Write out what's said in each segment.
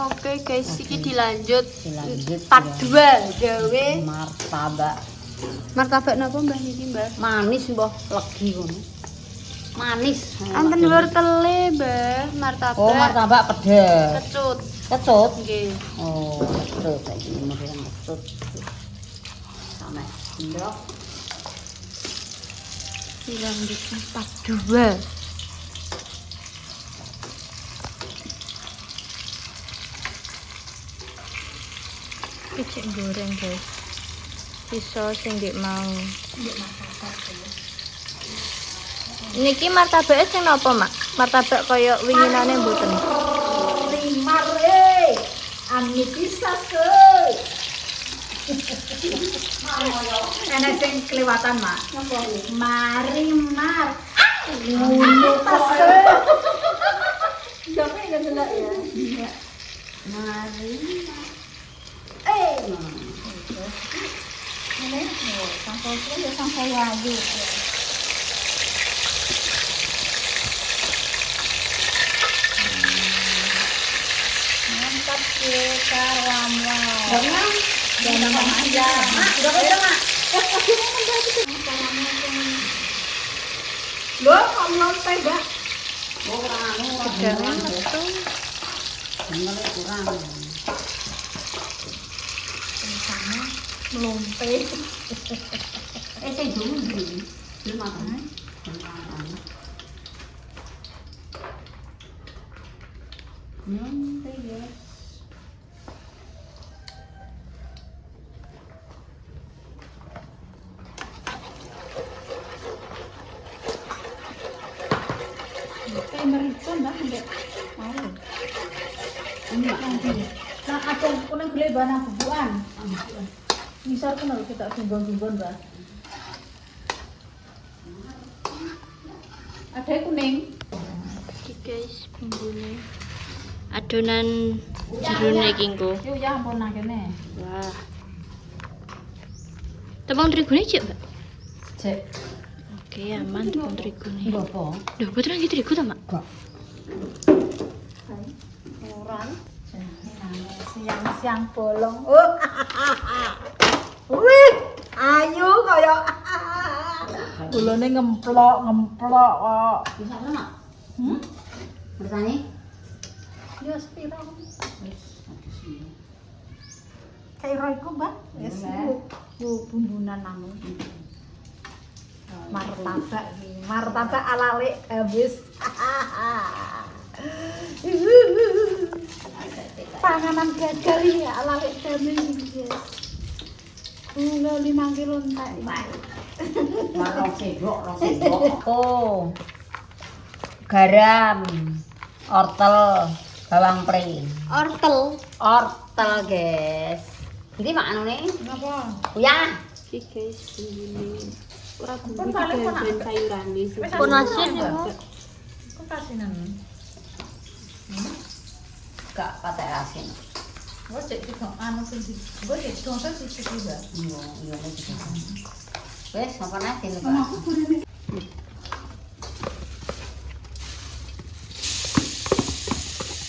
Oke guys, iki dilanjut. Dilanjut. Part 2 gawe Martabak. martabak napa Mbah niki, Mbah? Manis mbah, legi ngono. Manis. Anten wortele, Mbah, martabak. Oh, martabak pedes. Kecut. Kecut. Nggih. Oh, kecut saiki model kecut. Sama ndok. Dilanjut part 2. Kecik goreng guys, sisa sing ndek mau. Niki martabak sing napa mak? Martabak kaya winginane mboten. Rimar Ani pisah enak sing kelewatan mak. Marimar. Ngono pas. Sampe enggak delok ya. Marimar. Ini sampai ya sampai ayu. Mantap ya karamwa. Jangan aja. Udah bisa mak. Lo kamu tega. Jangan metu. Kurang. Sama melompe. Saya dulu belum makan. Guys. Kayak merica Mbak, Mbak. Mau. Enggak nanti. Nah, aku kuning gule bana bubuan. Misal kenal kita sunggon-sunggon, Mbak. Ada kuning. Iki guys, bumbune. Adonan jerone iki engko. Yo ya ampun nang kene. Wah. Tepung terigune cek, Mbak. Cek. Oke, aman tepung terigune. Ngopo? Duh, betul lagi terigu ta, Mak? Kok. Orang. Siang-siang bolong. Wih, ayu kaya. Bulane ngemplok kok. Bisa ora, Mak? Bersani? Ya sepiro. Kayak roiku, Mbak. Wis bu bumbunan anu. Martabak ala-ale habis. Panganan gagal ya ala-ale habis. Udah 5 kilo entek. Rong sendok. Oh. Garam, wortel, bawang pre. Wortel, guys. Iki mak anune. Napa? Uyah. Iki guys, bumbune. Ora bumbu Pun paling pun dan sayurane. Wis Pun asin ya. Kok kasinan? Gak patek asin. Wes cek iki anu sing di. Gue cek dosa sisi juga. Iya iki. Wes apa nasi lho, Pak?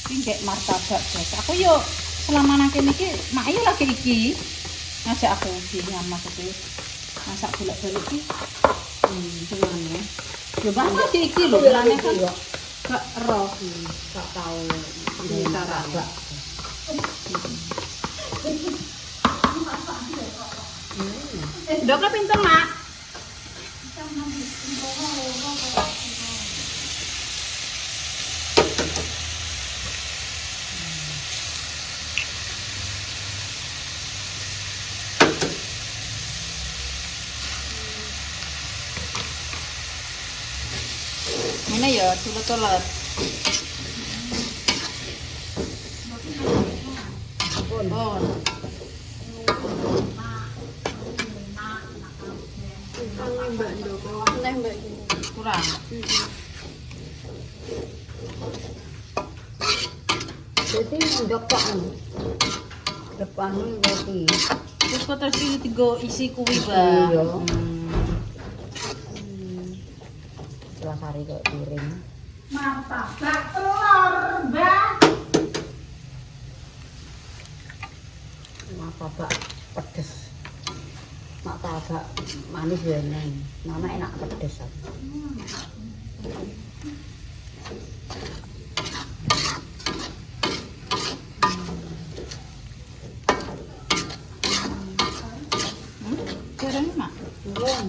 Iki kayak martabak, guys. Aku yo selama nang kene iki, mak yo lagi iki. Ngajak aku iki nyamak iki. Masak bolak-balik iki. Gimana? Yo Mbak masih iki lho, bilane kan gak roh. Gak tau ini martabak. Dokter pinter, Mak. Ini ya, tulut-tulut. Oh. Kurang. Jadi dokter depan roti. Terus kok terus iki digo isi kuwi, Iya. Bang. Setelah hari kok piring. Martabak telur, Mbak. martabak pedes. Martabak manis ya neng. Mama enak pedes. Goreng mak. Belum.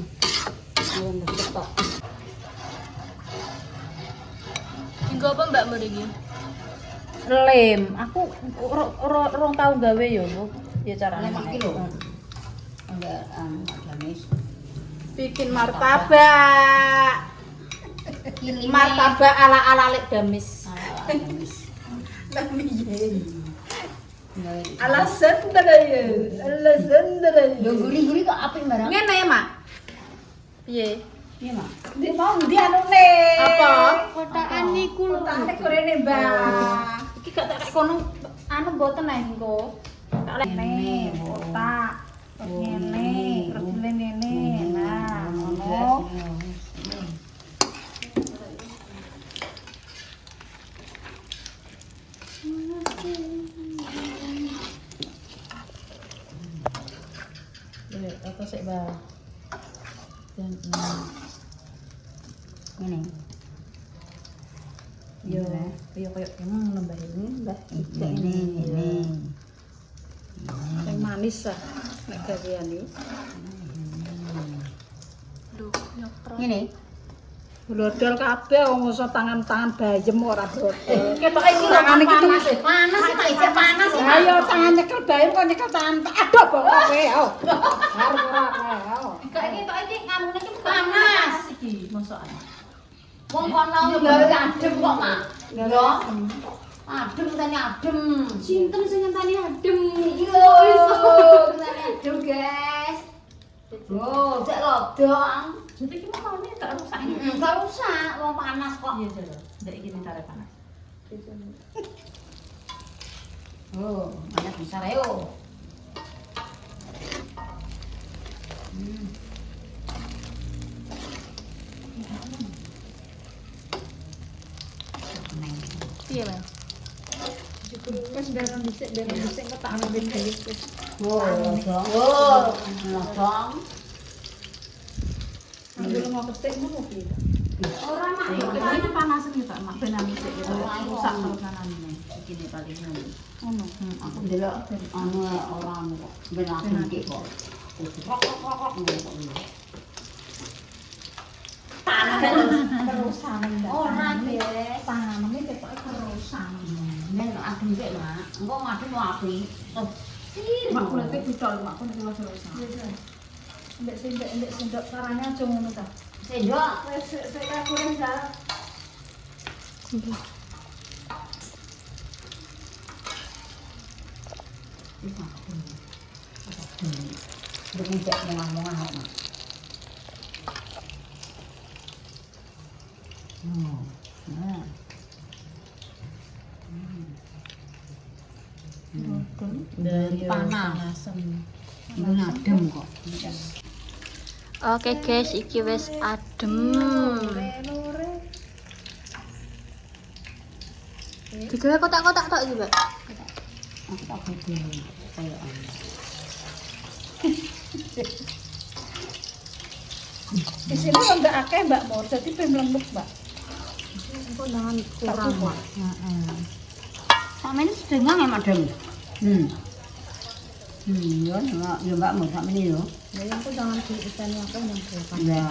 Belum besok. Juga apa mbak merigi? Lem, aku orang tahu gawe yo, Bu. Ya caranya Lem mak. iki lho. Enggak gamis. Bikin martabak. Martabak ala-ala lek gamis. Gamis. Alasan ya. Alasan Lho guri-guri kok apik barang. Ngene ya, Mak. Piye? Iya, Mak. Ndi mau ndi anune? Apa? Kotakan niku lho. Kotakane gorene, Mbak. Iki gak tak kono anu mboten ae engko. Tak ngene, kotak. Terus ngene, terus ngene. Nah, ngono. Apa sih, Mbak? Dan Ini. yo koyo emang nambah ini, Mbak. Ini. Yang manis ah, nek gawean iki. Duh, nyopro. Ini. Blodol kabeh wong iso tangan-tangan bayem ora blodol. Ketok iki Tangan iki tuh panas tak ijek panas. ayo tangan nyekel bayem kok nyekel tangan. Aduh kok kowe yo. Harus ora kowe. Kok iki nganune ki Panas Iki masakan. Wong kono gawe adem kok, Mak. Yo. Adem tane adem. Sinten sing ngenteni adem? Iki lho iso. Tane adem, guys. Oh, cek lodong. Jadi ki mau nih tak rusak ini. Enggak rusak, wong panas kok. Iya, Jero. Ndak iki ntar panas. Oh, banyak besar ayo. Piye, Mel? Wis darah dhisik kok tak ambil dhewe wis. Oh, lodong. Oh, lodong. Ambil mau ketik ngono piye? Ora, Mak. Ini panas iki tak mak ben anu sik ya. Rusak terus kanane. Iki ne paling ngono. Ngono. Aku ndelok anu orang kok ben adem iki kok. Rok ngono. Panas Kerusan ndak. ora, guys. Tanganane ketoke kerusan. Men adem sik, Mak. Engko adem wapi. Mak kulite dicol mak kon kula kerusan. Mbek sendok caranya aja ngono ta. Sendok. Wis sik kurang jar. Berpijak mengah-mengah kok, Mak. Nah. Panas. Ini adem kok. Oke guys, iki wis adem. Digawe kotak-kotak tok iki, Mbak. Aku tak beda kayak Di sini kan ndak akeh Mbak Mor, jadi ben mlembek, Mbak. engko jangan kurang, Mak. Heeh. Sama ini setengah ya, Madam. Ya, ya Mbak mau sama ini yo. Ya yang tuh jangan diiseni apa yang berapa. Ya.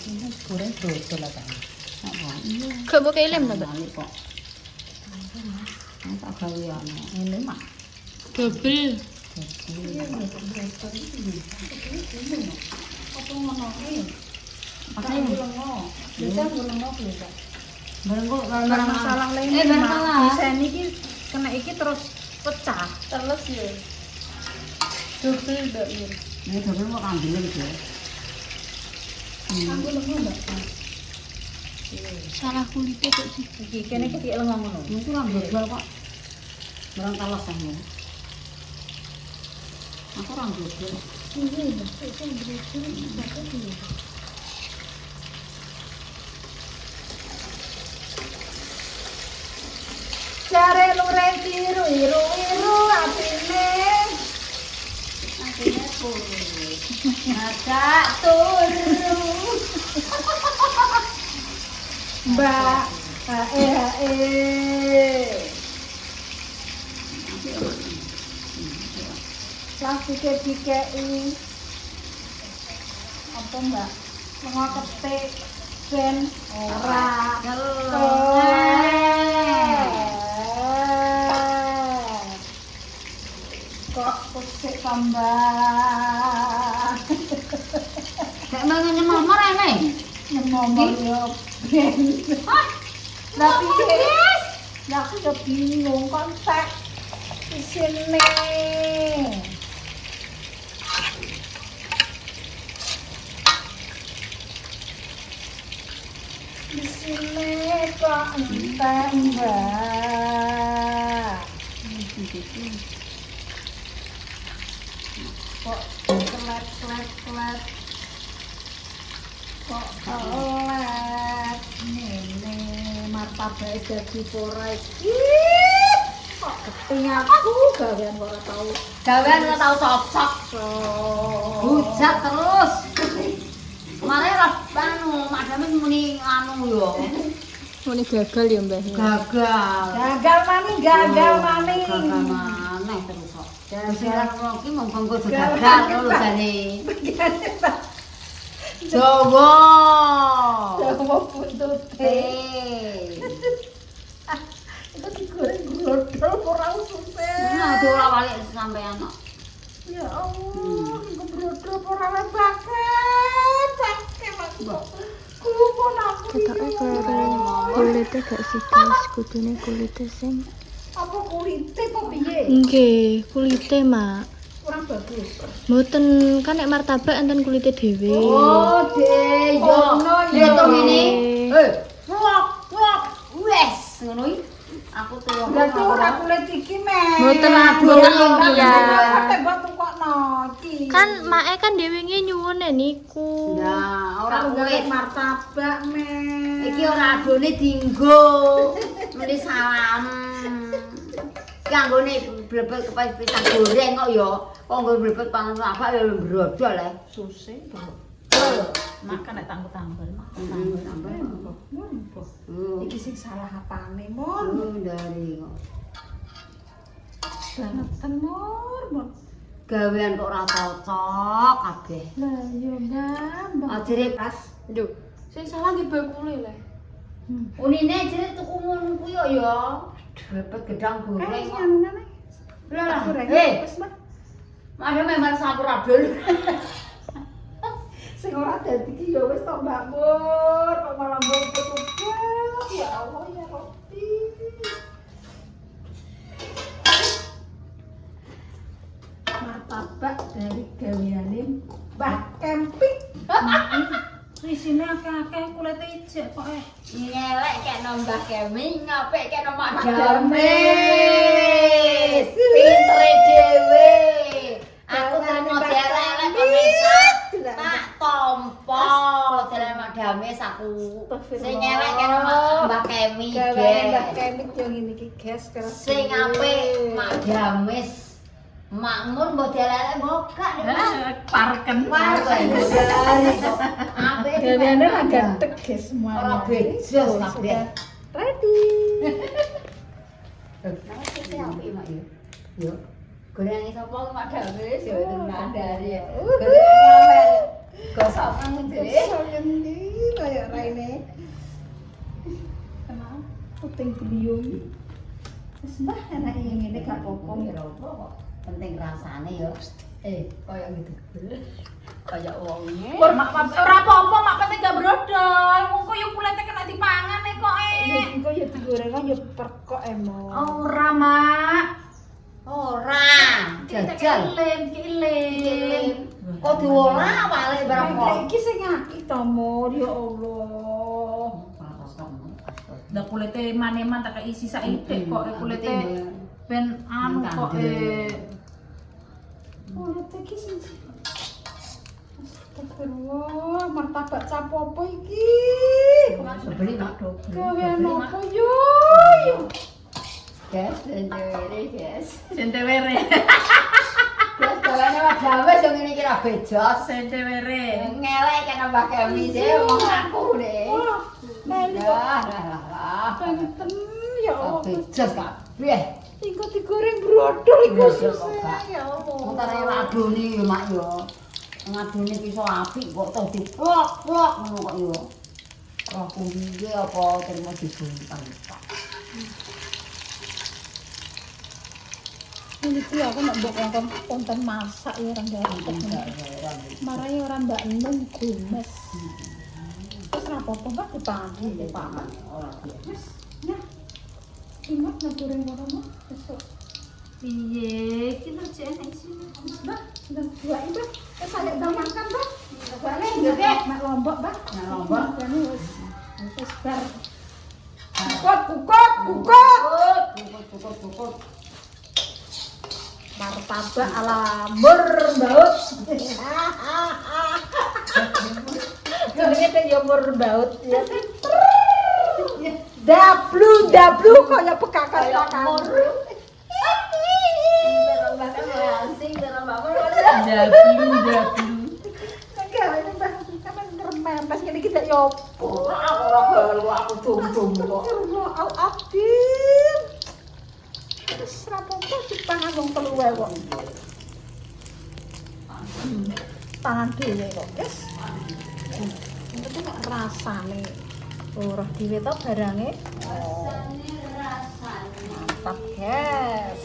Ini goreng dodol lah kan. Apa? Iya. Gak mau kelem ta, Mbak? Balik kok. Ini tak gawe anu. Ini Mak. Double. Apa ngono iki? Pakai Lengo. Biasa lengo kuwi, Mbak. bareng kok Barang masalah lain barang Mak. salah. Diseni iki kena iki terus pecah. Terus ya. Double Mbak Mir. Ini double kok ambil gitu. Aku lengo Mbak. Salah kulitnya kok sih. Iki kene iki kayak lengo ngono. Ini kurang double kok. Barang kalah sama. Aku orang double. Jare luren biru iru atine. Atine purus. Agak turu. Mbak, plastiknya dikei apa mbak? Lengo ketik ben ora kok kusik tambah Kayak mangan nyemomor ene. ngomong yo ben lah piye lah aku udah bingung kontak di sini di sini kok entah mbak kok kelet kok kelet nene martabak dadi ora iki kok keting aku gawean ora tau Gawean ora tau cocok. Hujat terus. Kemarin ora anu, madame muni anu yo. Muni gagal ya Mbah. Gagal. gagal maning Gagal maneh terus kok. Gagal iki monggo kudu gagal lho jane. Jawa. Jawa buntute itu digoreng grodol ora usute Nah, ora balik sampean kok. ya Allah iku grodol ora lebakan kupon aku Ketoke kaya kulite gak sidas, kudune kulite sing apa kulite kok piye nggih, kulite Mak. kurang bagus Mboten kan nek martabak enten kulite dhewe. Oh, de yo. Ono Ya to ngene. Eh. Wok, wes ngono iki. Aku tuwa. berarti ora kulit iki men Mboten iya. mbok tukokno iki Kan mae kan dhewe nyuwun niku. Ya, ora kulit. martabak men Iki ora adone dienggo. Meni salam. Kanggone blebet kepas pisang goreng kok ya. Kok nggo blebet pangan apa ya brodol le. susah Makan nek tangguh-tangguh. iki sing salah apane mon Dari kok. bangetan mon Gawean kok ora cocok kabeh. lah yo mbak Ajere pas. Lho, sing salah nggih bakule le. Unine ajere tuku ngono ku yo ya. Blebet gedang goreng kok. Lah lah. Hei, madhe memang sampuradur. sing ora dadi iki ya wis tok Mbak Mur kok malah mbok ya Allah ya Rabbi martabak dari gaweane Mbah Camping isine akeh-akeh kulite ijek kok Nyelek kek nambah kemi, ngapik kek nomak Dames. Pintere dhewe. Aku terima delek pemirsa. Tak tompo delek mak dames aku. Sing nyelek kek nomak Mbah Kemi. gaweane Mbah Camping yo ngene iki guys keras Sing apik mak dames. Makmun mbok delek mbok gak Parken. Apik gaweane ra gantek guys semua ora bejos kabeh. ready Yo. Goreng sapa mak dames yo tenan dari ya. Goreng Goreng gosok nang dhewe. ini kayak raine kenal puting beliung wis mbah enak yang ngene gak apa-apa Ya apa kok penting rasane yo. Kaya gitu. Kaya wonge. Ora apa-apa, mak penting gak brodol. Engko yo kulite kena dipangan kok engko ya digoreng ya perkok emang Ora, Mak. Ora. Jajal. Kilim. Kok diolah awale berapa? iki sing akeh to Mur ya Allah Lah kulite maneman tak isi saithik kok kulite ben anu kok kulit iki sing Astagfirullah, martabak cap apa iki? Beli mak do. Gawean apa yo? Guys, guys. Sentewere. Guys, gaweane wae sing ngene iki ra bejos. Sentewere. Ngelek kena Mbak Kemi deh wong aku deh. Meli kok Lah. banget ya Allah. Bejos kabeh. Iku digoreng brodol iku Iya, susah Kak. ya Allah. Montare wadone yo mak yo. Ngadone iso apik kok toh diplok-plok ngono kok yo. Roh kuwi apa terima dibuntan. Ini sih aku nak buat konten masak ya orang daerah. Marai orang Mbak Nung gumes. Terus apa-apa Mbak dipangan, dipangan. Wes, nah. Ingat nak goreng orang mah besok. Piye, iki lho jek enak isine. Mbak, sudah dua Mbak. Saya udah makan Mbak. Balik nggih. Mak lombok Mbak. Mak lombok. Jadi wes bar. Kukut. Martabak ala murbaut. Jenenge teh ya murbaut ya. Dablu kaya pekakan-pekakan. Dablu. Negara ini Mbak, kan ngerempes ngene iki dak yo. Aku dum-dum kok. Au abdin. Wis rapopo dipangan wong telu wae kok. Pangan dhewe kok, guys. Itu kok rasane ora dhewe to barange. Mantap, guys.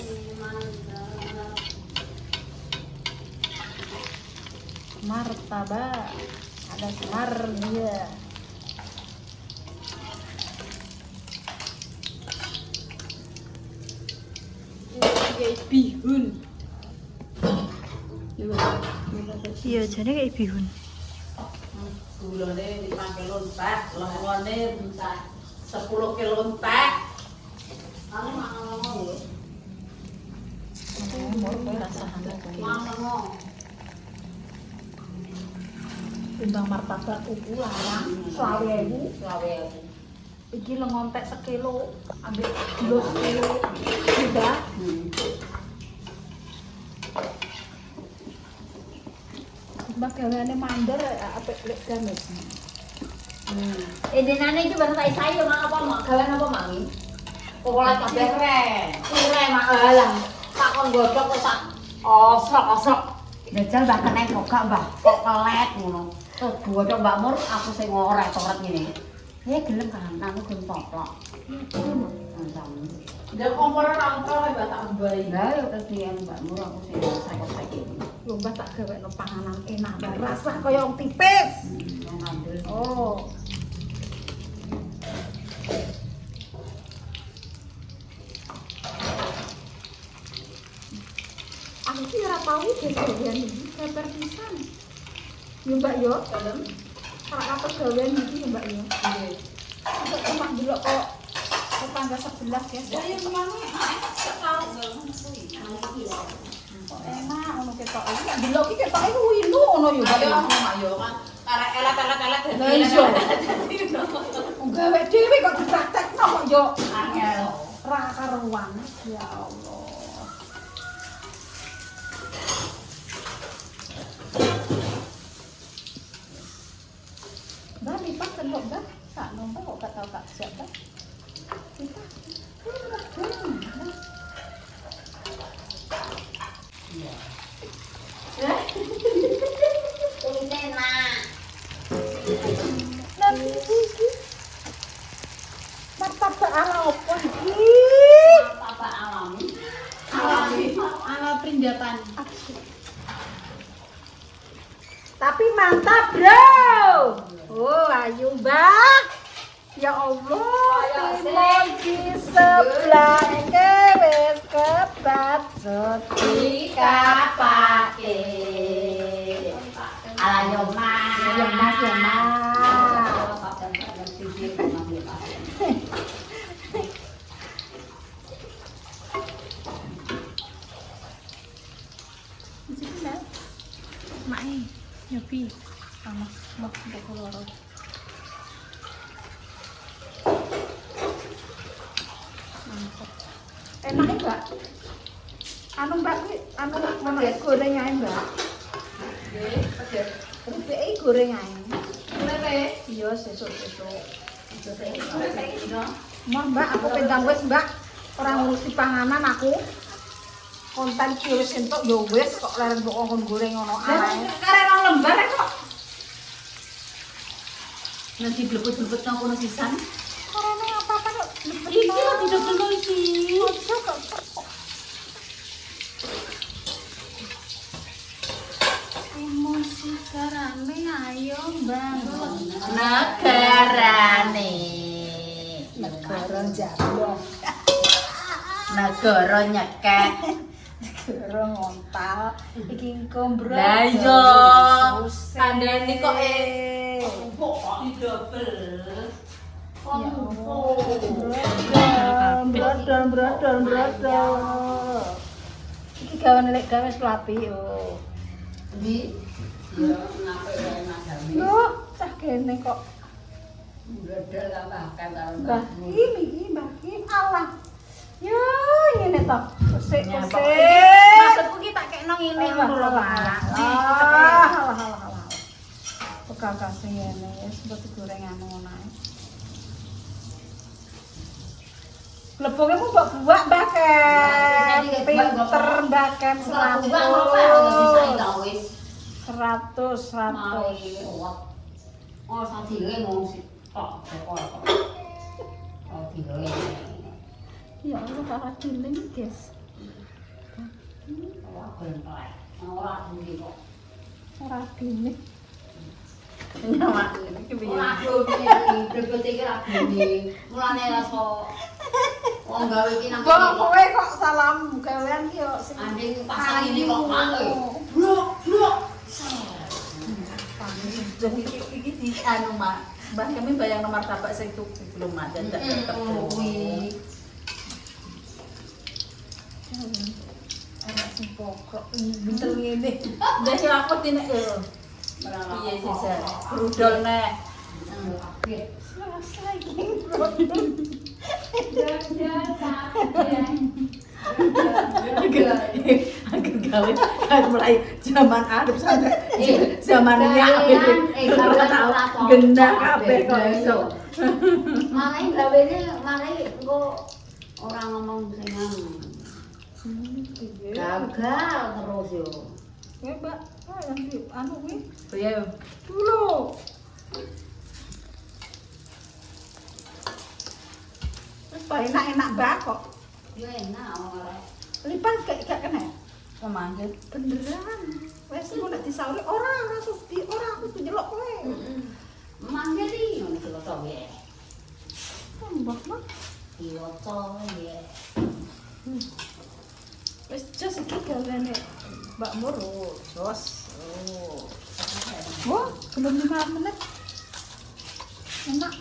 Martabak ada semar dia. Bihun. Iya, jane kayak bihun. Gulane 5 kilo entek, lengone 10 kilo entek. Aku mangan ya. Timbang martabak tuku larang 20.000. Iki lengontek sekilo, ambil kilo sekilo. Sudah. Mbak gaweane mandor apik lek games. Edenane iki bareng tak isayo mak apa mak gawean apa mak iki? Pokoke kabeh keren. Keren mak halang. Tak kon godhog kok sak osrok-osrok. Jajal mbah kena kok gak mbah kok kelet ngono. Terus godhog Mbak Mur aku sing ngoret-oret ngene. Ya gelem kan aku gelem potlok. Dia kompor rangkal ya tak mbai. Lah yo terus dia Mbak Mur aku sing ngoret-oret iki. Yo Mbak tak gawekno panganan enak dan rasa kaya wong tipis. Ngambil. Oh. Aku sih ora tau gawean iki, kabar pisan. Yo Mbak yo, dalem. Ora kapes gawean iki yo Mbak yo. Nggih. Kok cuma delok kok tetangga sebelah ya. Saya memang tak tahu Kok enak ngono ketok iki. Nek delok iki ketok iki wilu ngono yo Mbak Ayo yo. aku ayo kan. Karek elat-elat Lah iya. Gawe dhewe kok dipraktekno kok yo angel. ra karuan. Ya Allah. Mbak lipat kan kok Mbak? Sak nomor kok gak tau Kak Jak Mbak? Lipat. Martabak ala apa iki? Apa alami? Ala prinjatan. Tapi mantap, Bro. Oh, ayo, Mbak. Ya Allah, timun di sebelah wis kebat suci Kapake. Ala yo Mas. Ya Mas, ya Mas. Mae, nyobi. Panas mbak untuk loro. Mantap. Enak mbak. Anu mbak anu mana goreng ae mbak. Nggih, oke. Rupike goreng ae. Lele. Iya sesuk-sesuk. Lele. Mau mbak aku pendang wis mbak. Ora ngurusi panganan aku. Konten ki wis entuk ya wis kok leren kok nggon goreng ngono ae. Karena lembar kok. Nanti blebet-blebet nang kono sisan. Karena apa-apa kok. Iki lho didodol iki. Ojo kok. Emosi karane ayo bangun. Negarane. Negara jambong. Negara nyekek. Negara ngontal. Iki kombro. Lah iya. Kandhane kok kok didobel. Brodol. Iki gawane lek gawe slapi yo. Di ya ngapa wae madame. Loh, cah kene kok. Brodol tambah kan karo Mbah iki Mbah iki Allah. Yo, ngene to. Sik. Maksudku ki tak kekno ngene ngono lho, Pak. Alah. Bekal kasih ngene wis mbok digoreng anu ngono ae. Lebonge mu mbok buak Mbak Ken. Pinter Mbak Ken Setelah buka ngopo ya bisa ta wis. 100. Oh, sadile mung sik tok kok. Oh, dile. Ya Allah ora diling, guys. Ora bentek. Ora duwe kok. Ora diling. Nyamak iki piye? Ora duwe blebet iki ra duwe. Mulane rasa wong gawe iki nang Kok kowe kok salam gawean ki yo sing anding pasang ini kok mangke. Blok. Jadi iki di anu Mak. Mbah kami bayang nomor martabak sing tuku belum ada ndak tetep kuwi. ana sing pokok bentel ngene. Lah ya aku tinek yo. Piye sih sa? Brudol nek. Selesai iki. Agar gawe kan mulai zaman adep sampai zaman nyak ora tau gendah kabeh kok iso. Malah gawene malah engko ora ngomong sing anu. Gagal terus yo. Kowe Mbak, yang di anu kuwi Piye? dulu. Wis enak banget kok. Yo enak wong arek. Lipan gak kena. Pemanggil. Beneran. Wes engko nek disauri ora sudi, ora aku njelok kowe. Manggil iki ngono iki kok ya. Mbah mah. Iya, cowok ya. Wes jos iki gaweane Mbak Moro, jos. Oh. Wah, belum 5 menit. Enak.